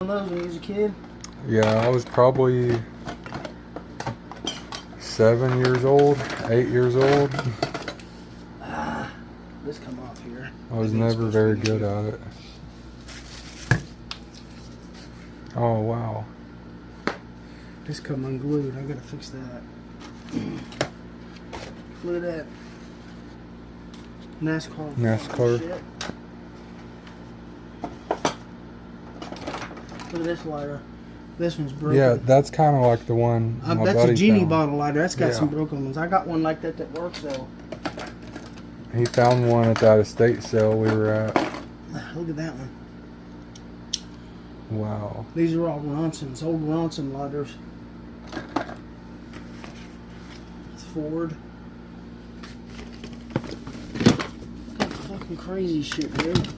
One of those when you was a kid? Yeah, I was probably 7 years old, 8 years old. This come off here. I was never very good at it. Oh, wow. This come unglued. I gotta fix that. Look at that. NASCAR. Shit. Look at this lighter. This one's broken. Yeah, that's kind of like the one my that's buddy a genie found. bottle lighter. That's got some broken ones. I got one like that works though. He found one at that estate sale we were at. Look at that one. Wow. These are all Ronsons, old Ronson lighters. It's Ford. Fucking crazy shit, dude.